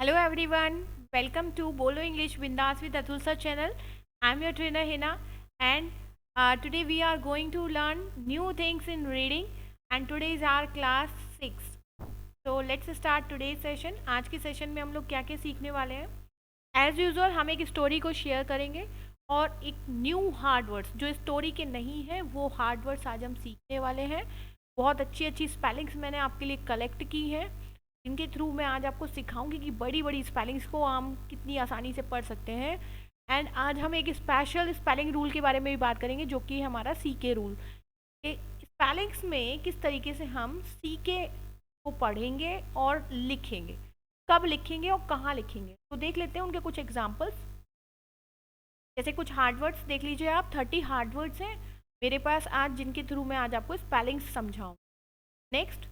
Hello everyone, welcome to Bolo English Bindas with Atul Sir channel. I'm your trainer Hina and today we are going to learn new things in reading and today is our class 6. So let's start today's session. आज की session में हम लोग क्या क्या सीखने वाले हैं. एज यूजल हम एक स्टोरी को शेयर करेंगे और एक न्यू हार्ड वर्ड्स जो स्टोरी के नहीं है वो हार्ड वर्ड्स आज हम सीखने वाले हैं. बहुत अच्छी अच्छी स्पेलिंग्स मैंने आपके लिए कलेक्ट की है इनके थ्रू मैं आज आपको सिखाऊंगी कि बड़ी बड़ी स्पेलिंग्स को हम कितनी आसानी से पढ़ सकते हैं. एंड आज हम एक स्पेशल स्पेलिंग रूल के बारे में भी बात करेंगे जो कि हमारा सीके रूल. स्पेलिंग्स में किस तरीके से हम सीके को पढ़ेंगे और लिखेंगे, कब लिखेंगे और कहाँ लिखेंगे. तो देख लेते हैं उनके कुछ एग्जाम्पल्स. जैसे कुछ हार्ड वर्ड्स देख लीजिए आप. 30 हार्ड वर्ड्स हैं मेरे पास आज जिनके थ्रू मैं आज आपको स्पेलिंग्स समझाऊँ. नेक्स्ट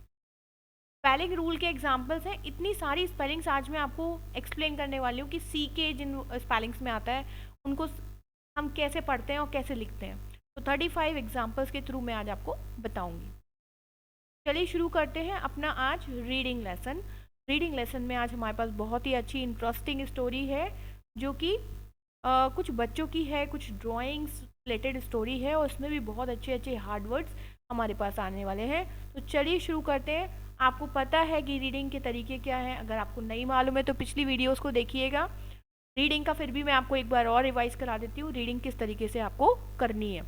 स्पेलिंग रूल के एग्जाम्पल्स हैं. इतनी सारी स्पेलिंग्स आज मैं आपको एक्सप्लेन करने वाली हूँ कि सी के जिन स्पेलिंग्स में आता है उनको हम कैसे पढ़ते हैं और कैसे लिखते हैं. तो 35 एग्जाम्पल्स के थ्रू मैं आज आपको बताऊंगी. चलिए शुरू करते हैं अपना आज रीडिंग लेसन. रीडिंग लेसन में आज हमारे पास बहुत ही अच्छी इंटरेस्टिंग स्टोरी है जो कि कुछ बच्चों की है, कुछ ड्राइंग्स रिलेटेड स्टोरी है और उसमें भी बहुत अच्छे अच्छे हार्ड वर्ड्स हमारे पास आने वाले हैं. तो चलिए शुरू करते हैं. आपको पता है कि रीडिंग के तरीके क्या हैं. अगर आपको नहीं मालूम है तो पिछली वीडियोस को देखिएगा. रीडिंग का फिर भी मैं आपको एक बार और रिवाइज करा देती हूँ रीडिंग किस तरीके से आपको करनी है.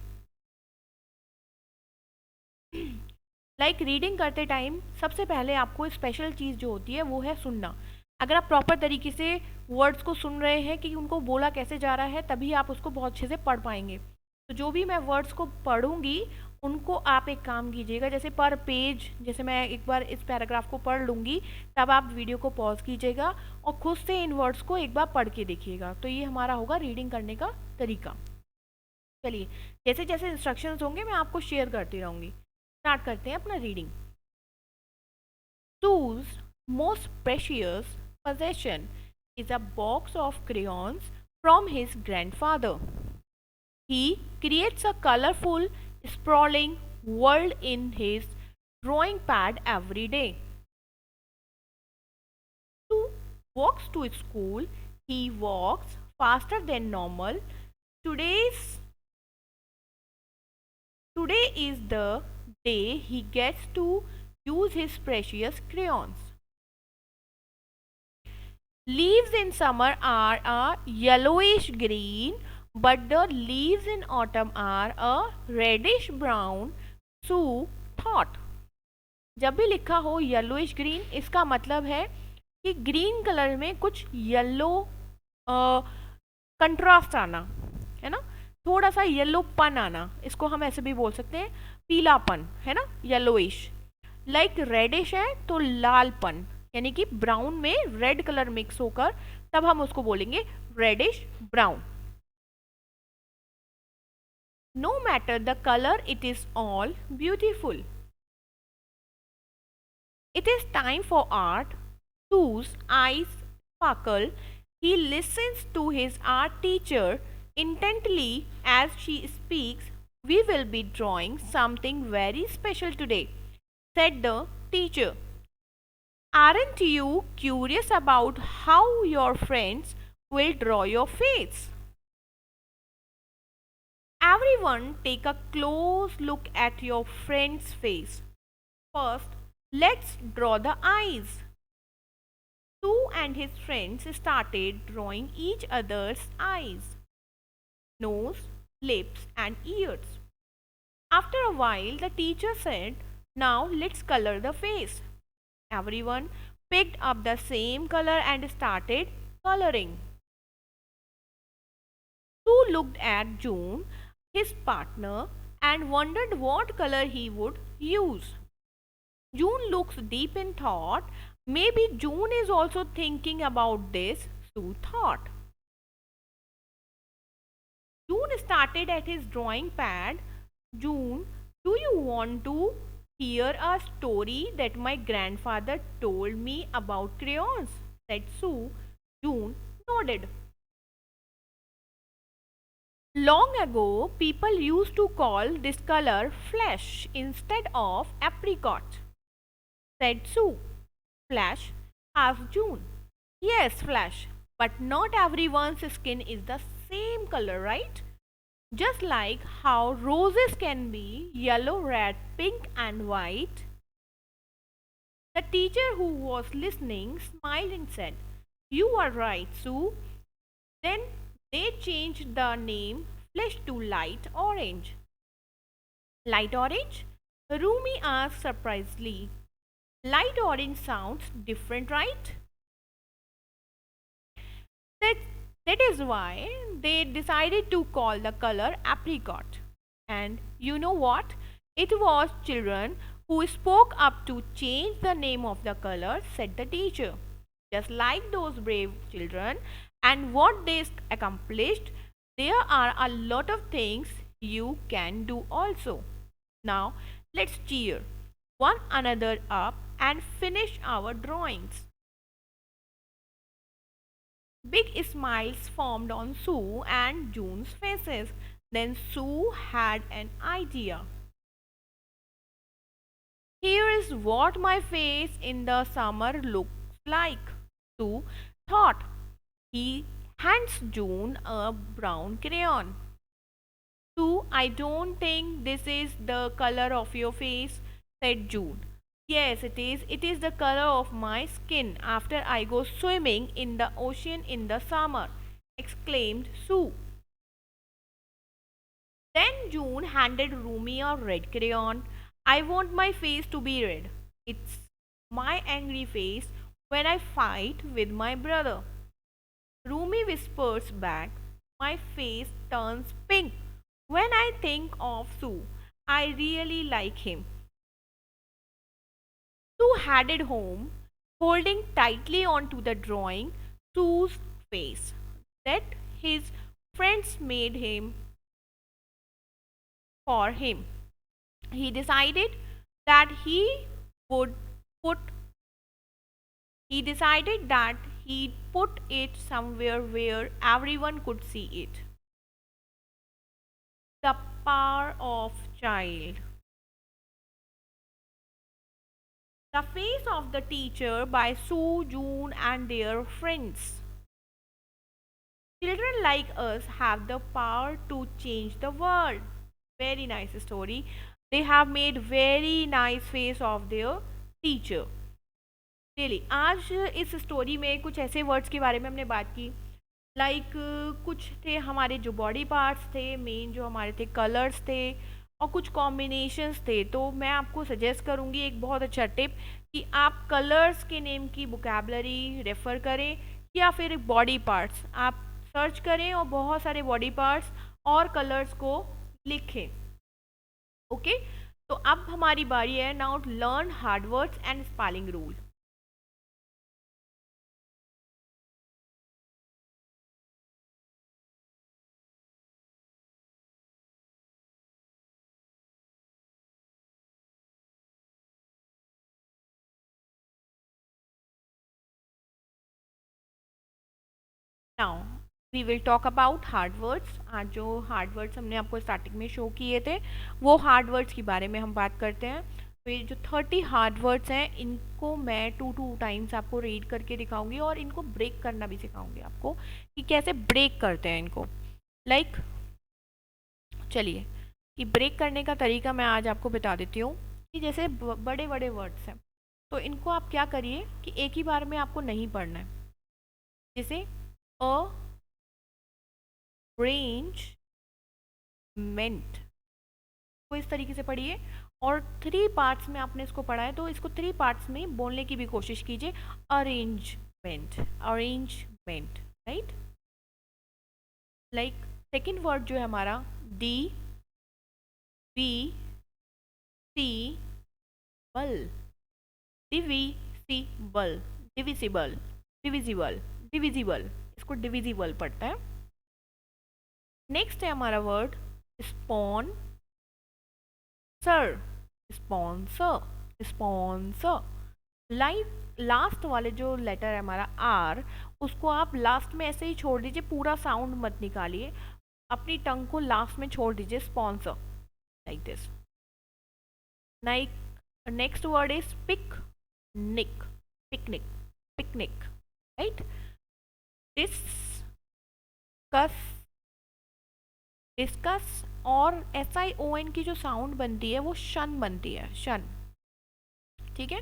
लाइक रीडिंग करते टाइम सबसे पहले आपको स्पेशल चीज़ जो होती है वो है सुनना. अगर आप प्रॉपर तरीके से वर्ड्स को सुन रहे हैं कि उनको बोला कैसे जा रहा है तभी आप उसको बहुत अच्छे से पढ़ पाएंगे. तो जो भी मैं वर्ड्स को पढ़ूंगी उनको आप एक काम कीजिएगा. जैसे पर पेज, जैसे मैं एक बार इस पैराग्राफ को पढ़ लूँगी तब आप वीडियो को पॉज कीजिएगा और खुद से इन वर्ड्स को एक बार पढ़ के देखिएगा. तो ये हमारा होगा रीडिंग करने का तरीका. चलिए जैसे जैसे इंस्ट्रक्शंस होंगे मैं आपको शेयर करती रहूँगी. स्टार्ट करते हैं अपना reading. Sue's most precious possession is a box of crayons from his grandfather. He creates a colorful, sprawling world in his drawing pad every day. Sue walks to school. He walks faster than normal. Today is the day he gets to use his precious crayons. Leaves in summer are a yellowish green, but the leaves in autumn are a reddish brown. Sue thought. जब भी लिखा हो yellowish green इसका मतलब है कि green colour में कुछ येलो कंट्रास्ट आना है ना, थोड़ा सा येलोपन आना. इसको हम ऐसे भी बोल सकते हैं पीलापन है ना, येलोइश. लाइक रेडिश है तो लालपन, यानी कि ब्राउन में रेड कलर मिक्स होकर तब हम उसको बोलेंगे reddish brown. No matter the colour it is all beautiful. It is time for art. Sue's eyes sparkle. He listens to his art teacher intently as she speaks. We will be drawing something very special today, said the teacher. Aren't you curious about how your friends will draw your face? Everyone take a close look at your friend's face. First, let's draw the eyes. Sue and his friends started drawing each other's eyes, nose, lips, and ears. After a while, the teacher said, "Now let's color the face." Everyone picked up the same color and started coloring. Sue looked at June, his partner, and wondered what color he would use. June looks deep in thought. Maybe June is also thinking about this, Sue thought. June started at his drawing pad. June, do you want to hear a story that my grandfather told me about crayons? Said Sue. June nodded. Long ago, people used to call this color flesh instead of apricot, said Sue. Flash? Asked June. Yes, Flash. But not everyone's skin is the same color, right? Just like how roses can be yellow, red, pink, and white, the teacher who was listening smiled and said, "You are right, Sue." Then they changed the name Flesh to Light Orange. Light Orange? Rumi asked surprisingly. Light orange sounds different, right? That, that is why they decided to call the color apricot. And you know what? It was children who spoke up to change the name of the color, said the teacher. Just like those brave children and what they accomplished, there are a lot of things you can do also. Now, let's cheer one another up and finish our drawings. Big smiles formed on Sue and June's faces. Then Sue had an idea. Here is what my face in the summer looks like. Sue thought. He hands June a brown crayon. Sue, I don't think this is the color of your face, said June. Yes, it is. It is the color of my skin after I go swimming in the ocean in the summer, exclaimed Sue. Then June handed Rumi a red crayon. I want my face to be red. It's my angry face when I fight with my brother. Rumi whispers back. My face turns pink when I think of Sue. I really like him. Sue headed home, holding tightly onto the drawing Sue's face that his friends made him for him. He decided that would put decided that he'd put it somewhere where everyone could see it. The power of child. The face of the teacher by Sue, June and their friends. Children like us have the power to change the world. Very nice story. They have made very nice face of their teacher. Really आज इस story में कुछ ऐसे words के बारे में हमने बात की लाइक कुछ थे हमारे जो बॉडी पार्ट्स थे मेन जो हमारे थे कलर्स थे और कुछ कॉम्बिनेशंस थे तो मैं आपको सजेस्ट करूँगी एक बहुत अच्छा टिप कि आप कलर्स के नेम की वोकैबुलरी रेफ़र करें या फिर बॉडी पार्ट्स आप सर्च करें और बहुत सारे बॉडी पार्ट्स और कलर्स को लिखें ओके तो अब हमारी बारी है now learn hard words and spelling rule now we will talk about hard words आज जो हार्ड वर्ड्स हमने आपको स्टार्टिंग में शो किए थे वो हार्ड वर्ड्स के बारे में हम बात करते हैं तो ये जो 30 हार्ड वर्ड्स हैं इनको मैं टू टाइम्स आपको रीड करके दिखाऊंगी और इनको ब्रेक करना भी सिखाऊंगी आपको कि कैसे ब्रेक करते हैं इनको लाइक चलिए कि ब्रेक करने का तरीका मैं आज आपको बता देती हूँ कि जैसे बड़े बड़े वर्ड्स हैं तो इनको आप क्या करिए कि एक ही बार में आपको नहीं पढ़ना है जैसे अ रेंज मेंट को इस तरीके से पढ़िए और 3 पार्ट्स में आपने इसको पढ़ा है तो इसको 3 पार्ट्स में बोलने की भी कोशिश कीजिए arrangement arrangement right like second word जो है हमारा डी वी सी बल डिविजिबल डिविजिबल डिविजिबल डिविजिबल इसको डिविजिबल पढ़ता है नेक्स्ट है हमारा word spawn sir sponsor sponsor like last वाले जो लेटर है हमारा आर उसको आप लास्ट में ऐसे ही छोड़ दीजिए पूरा साउंड मत निकालिए अपनी टंग को लास्ट में छोड़ दीजिए sponsor like this like next word is pic nic picnic picnic right. Discuss, discuss और SION की जो साउंड बनती है वो शन बनती है, शन। ठीक है,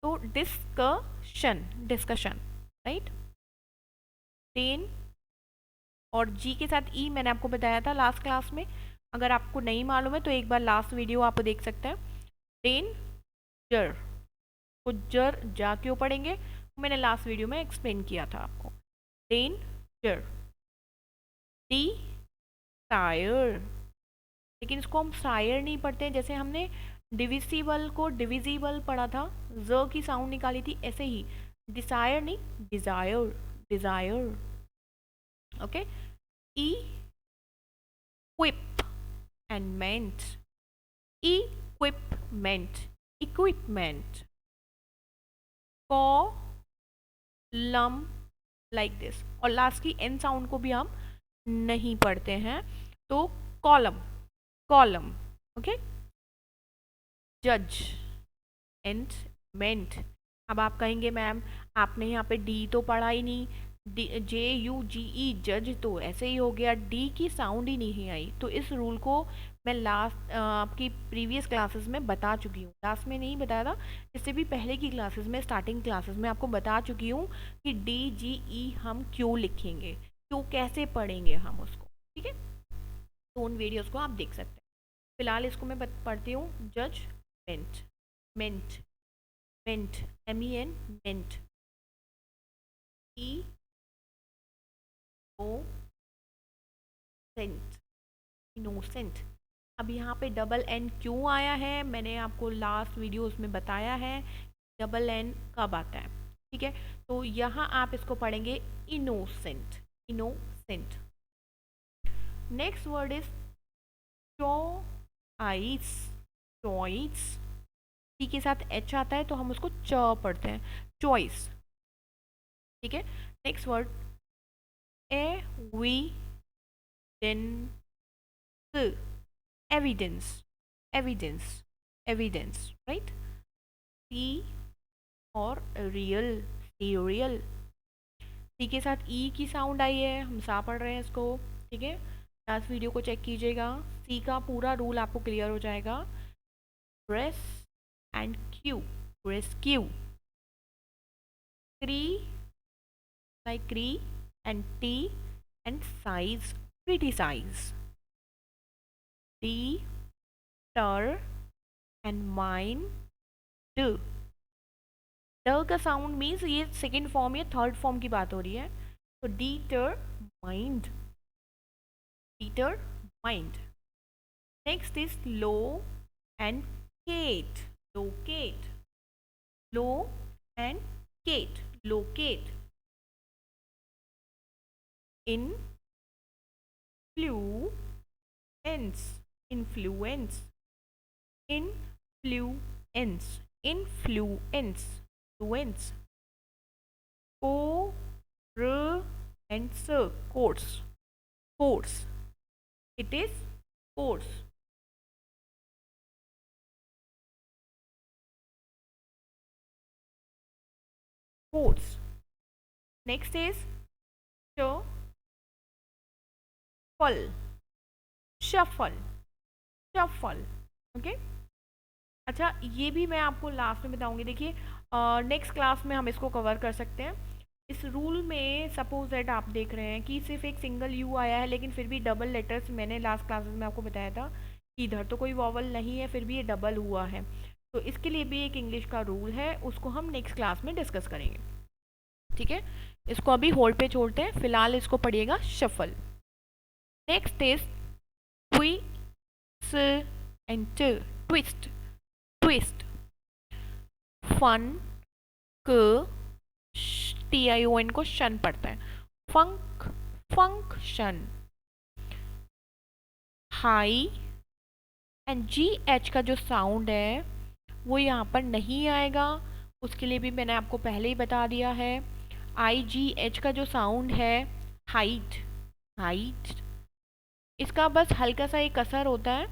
तो डिस्कशन, डिस्कशन, राइट। टेन और जी के साथ ई मैंने आपको बताया था लास्ट क्लास में। अगर आपको नहीं मालूम है तो एक बार लास्ट वीडियो आप देख सकते हैं। डेन जर, तो जर जा क्यों पढ़ेंगे, मैंने लास्ट वीडियो में एक्सप्लेन किया था आपको। डेन जर। डी सायर, लेकिन इसको हम सायर नहीं पढ़ते हैं, जैसे हमने डिविजिबल को डिविजिबल पढ़ा था, ज की साउंड निकाली थी, ऐसे ही डिसायर नहीं, desire, desire. Okay. E quip and ment, equipment, equipment. Column, like this, और लास्ट की एन साउंड को भी हम नहीं पढ़ते हैं, तो कॉलम, कॉलम। ओके। जज एंड मेंट। अब आप कहेंगे मैम आपने यहाँ पे डी तो पढ़ा ही नहीं, JUGE जज तो ऐसे ही हो गया, डी की साउंड ही नहीं आई। तो इस रूल को मैं लास्ट आपकी प्रीवियस क्लासेस में बता चुकी हूँ, लास्ट में नहीं बताया था, इससे भी पहले की क्लासेस में, स्टार्टिंग क्लासेस में आपको बता चुकी हूँ कि DGE हम क्यों लिखेंगे, क्यों, कैसे पढ़ेंगे हम उसको। ठीक है, तो उन वीडियोज़ को आप देख सकते हैं। फिलहाल इसको मैं पढ़ती हूँ। जज मेंट, मेंट, मेंट, MEN, मेंट। ई ओ सेंट, इनोसेंट। अब यहाँ पे डबल एन क्यों आया है, मैंने आपको लास्ट वीडियोस में बताया है डबल एन कब आता है। ठीक है, तो यहाँ आप इसको पढ़ेंगे innocent, innocent. Next word is choice, choice. T के साथ एच आता है तो हम उसको च पढ़ते हैं, चॉइस। ठीक है, next word evidence, evidence, evidence, evidence, right. Se और रियल, सीरियल। सी के साथ ई की साउंड आई है, हम सा पढ़ रहे हैं इसको। ठीक है, लास्ट वीडियो को चेक कीजिएगा, सी का पूरा रूल आपको क्लियर हो जाएगा। Res and cue, rescue. Cre, like cre, and T and size, criticize. D, ter and mind, d। ड का साउंड मीन्स ये सेकेंड फॉर्म या थर्ड फॉर्म की बात हो रही है, तो determined, determined. Next is lo and cate, locate, lo and cate, locate. Influence, influence, influence, influence, influence। Course, course, course, it is course। course। next is shuffle, shuffle, shuffle। Okay, अच्छा ये भी मैं आपको last में बताऊंगी। देखिए next class में हम इसको कवर कर सकते हैं। इस रूल में सपोज दैट आप देख रहे हैं कि सिर्फ एक सिंगल यू आया है, लेकिन फिर भी डबल लेटर्स, मैंने लास्ट क्लासेस में आपको बताया था कि इधर तो कोई वॉवल नहीं है, फिर भी ये डबल हुआ है, तो इसके लिए भी एक इंग्लिश का रूल है, उसको हम नेक्स्ट क्लास में डिस्कस करेंगे। ठीक है, इसको अभी होल्ड पे छोड़ते हैं, फिलहाल इसको पढ़िएगा shuffle. Next is twist and twist, twist. Fun क TION को शन पढ़ता है, funk, function. High and GH का जो साउंड है वो यहाँ पर नहीं आएगा, उसके लिए भी मैंने आपको पहले ही बता दिया है। IGH का जो साउंड है हाइट, हाइट, इसका बस हल्का सा एक असर होता है,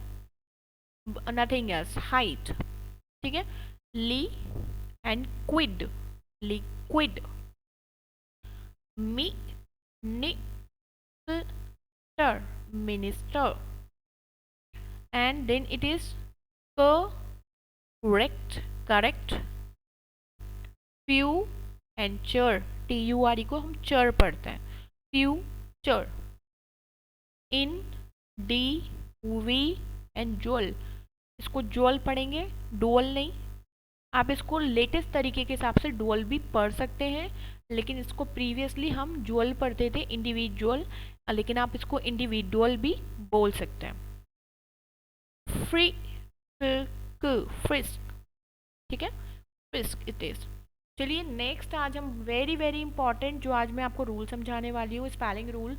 नथिंग एल्स, हाइट। ठीक है, li and quid, liquid, Mi, ni, stir, minister. And then it is correct, correct. Future, TURE को हम चर पढ़ते हैं, future. In, D, V and jewel, इसको ज्वेल पढ़ेंगे, डुअल नहीं। आप इसको लेटेस्ट तरीके के हिसाब से डुअल भी पढ़ सकते हैं, लेकिन इसको प्रीवियसली हम ज्वेल पढ़ते थे, इंडिविजुअल, लेकिन आप इसको इंडिविजुअल भी बोल सकते हैं। फ्री, फ्रिस्क, ठीक है, फ्रिस्क इट इज। चलिए नेक्स्ट, आज हम वेरी वेरी इंपॉर्टेंट, जो आज मैं आपको रूल समझाने वाली हूँ, स्पेलिंग रूल,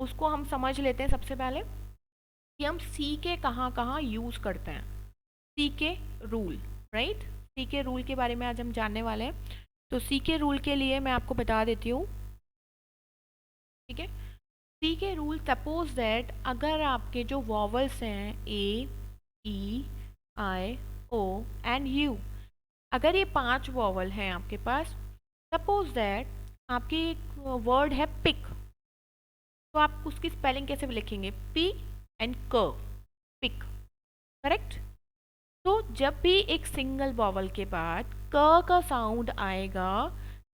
उसको हम समझ लेते हैं सबसे पहले कि हम सी के कहाँ कहाँ यूज़ करते हैं। सी के रूल, राइट, सी के रूल के बारे में आज हम जानने वाले हैं। तो सी के रूल के लिए मैं आपको बता देती हूँ, ठीक है। सी के रूल, सपोज दैट अगर आपके जो वॉवल्स हैं ए, ई, आई, ओ एंड यू, अगर ये 5 वॉवल हैं आपके पास, सपोज दैट आपकी एक वर्ड है पिक, तो आप उसकी स्पेलिंग कैसे लिखेंगे, पी एंड क, पिक, करेक्ट। तो जब भी एक सिंगल वॉवल के बाद क का साउंड आएगा,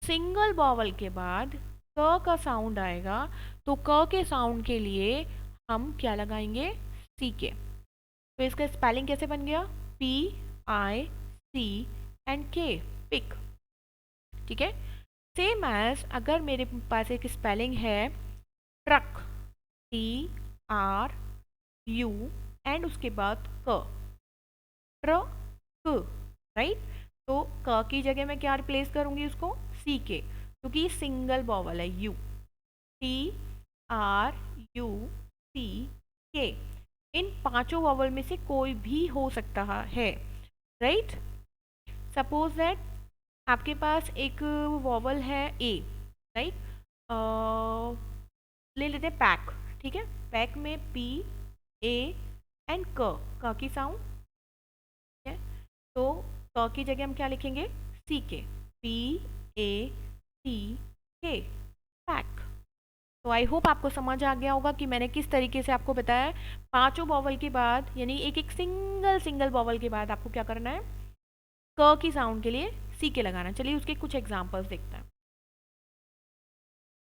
सिंगल वॉवल के बाद क का साउंड आएगा, तो क के साउंड के लिए हम क्या लगाएंगे, सी के। तो इसका स्पेलिंग कैसे बन गया, पी आई सी एंड के, पिक, ठीक है। सेम एज अगर मेरे पास एक स्पेलिंग है truck, T R you and उसके बाद क, ट्रक, राइट। तो क की जगह मैं क्या रिप्लेस करूंगी उसको, सी के, क्योंकि ये सिंगल वॉवल है, you, T R you see के। इन 5 वॉवल में से कोई भी हो सकता है, राइट। सपोज दैट आपके पास एक वॉवल है ए, राइट, ले लेते हैं पैक, ठीक है। पैक में पी ए एंड क की साउंड, ठीक है। तो क की जगह हम क्या लिखेंगे, सी के, पी ए सी के, पैक। तो आई होप आपको समझ आ गया होगा कि मैंने किस तरीके से आपको बताया। 5 वॉवल के बाद, यानी एक एक सिंगल वॉवल के बाद आपको क्या करना है, क की साउंड के लिए सी के लगाना। चलिए उसके कुछ एग्जांपल्स देखते हैं।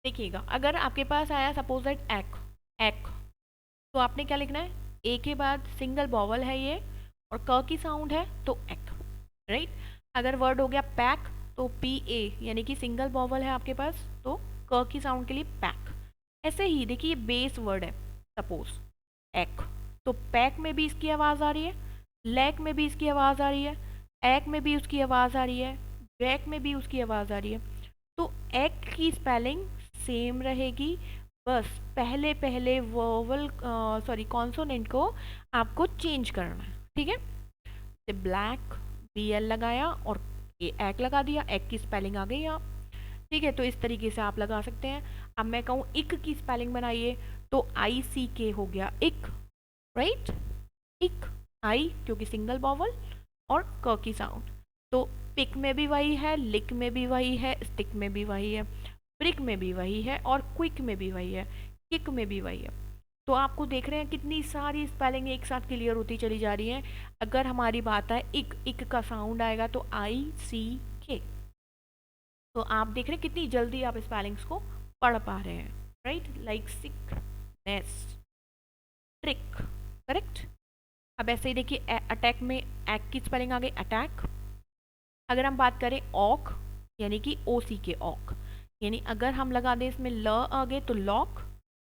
देखिएगा, अगर आपके पास आया सपोज दैट एक, एक, तो आपने क्या लिखना है, ए के बाद सिंगल वॉवल है ये और क की साउंड है, तो एक, राइट। अगर वर्ड हो गया पैक, तो पी ए यानी कि सिंगल वॉवल है आपके पास, तो क की साउंड के लिए पैक। ऐसे ही देखिए, ये बेस वर्ड है, सपोज एक, तो पैक में भी इसकी आवाज़ आ रही है, लैक में भी इसकी आवाज़ आ रही है, एक में भी उसकी आवाज़ आ रही है, बैक में भी उसकी आवाज़ आ रही है। तो एक की स्पेलिंग सेम रहेगी, बस पहले पहले वोवल सॉरी कॉन्सोनेंट को आपको चेंज करना है, ठीक है। तो ब्लैक, बी एल लगाया और एक लगा दिया, एक की स्पेलिंग आ गई यहाँ, ठीक है। तो इस तरीके से आप लगा सकते हैं। अब मैं कहूँ इक की स्पेलिंग बनाइए, तो आई सी के हो गया इक, राइट, इक, आई क्योंकि सिंगल वॉवल और क की साउंड। तो पिक में भी वही है, लिक में भी वही है, स्टिक में भी वही है, ब्रिक में भी वही है और क्विक में भी वही है, किक में भी वही है। तो आपको देख रहे हैं कितनी सारी स्पेलिंग एक साथ क्लियर होती चली जा रही है। अगर हमारी बात है इक, इक का साउंड आएगा तो आई सी के। तो आप देख रहे हैं कितनी जल्दी आप स्पेलिंग्स को पढ़ पा रहे हैं, right, like sickness, trick, correct. अब ऐसे ही देखिए, अटैक में एक की स्पेलिंग आ गई अटैक। अगर हम बात करें ऑक, यानी कि ओ सी के, ऑक, यानी अगर हम लगा दें इसमें ल आगे तो लॉक,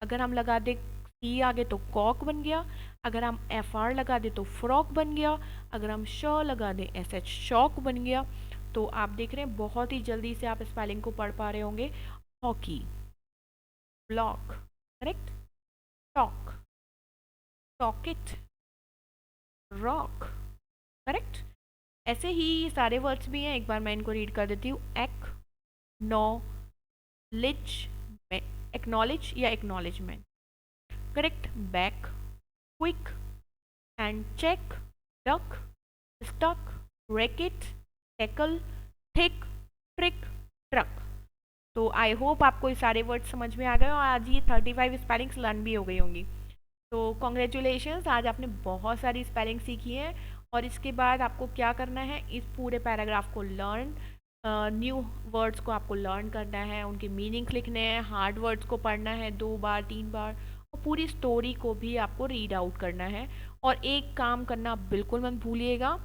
अगर हम लगा दें सी आगे तो कॉक बन गया, अगर हम एफ आर लगा दें तो फ्रॉक बन गया, अगर हम श लगा दें एस एच शॉक बन गया। तो आप देख रहे हैं बहुत ही जल्दी से आप स्पेलिंग को पढ़ पा रहे होंगे। Hockey, block, correct, talk, pocket, rock, correct. ऐसे ही ये सारे वर्ड्स भी हैं, एक बार मैं इनको रीड कर देती हूँ। एक, नो, लिच, एक्नॉलेज या acknowledgement, correct, back, quick and check, duck, stuck, racket, tackle, thick, trick, truck. तो आई होप आपको ये सारे वर्ड्स समझ में आ गए और आज ये 35 स्पेलिंग्स लर्न भी हो गई होंगी। तो कॉन्ग्रेचुलेशंस, आज आपने बहुत सारी स्पेलिंग सीखी है। और इसके बाद आपको क्या करना है, इस पूरे पैराग्राफ को लर्न, न्यू वर्ड्स को आपको लर्न करना है, उनके मीनिंग्स लिखने हैं, हार्ड वर्ड्स को पढ़ना है 2 बार 3 बार, और पूरी स्टोरी को भी आपको रीड आउट करना है। और एक काम करना बिल्कुल मत भूलिएगा,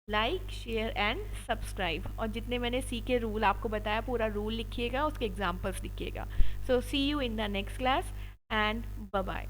लाइक शेयर एंड सब्सक्राइब। और जितने मैंने सीखे रूल आपको बताया, पूरा रूल लिखिएगा, उसके एग्जाम्पल्स लिखिएगा। So see you in the next class and bye bye.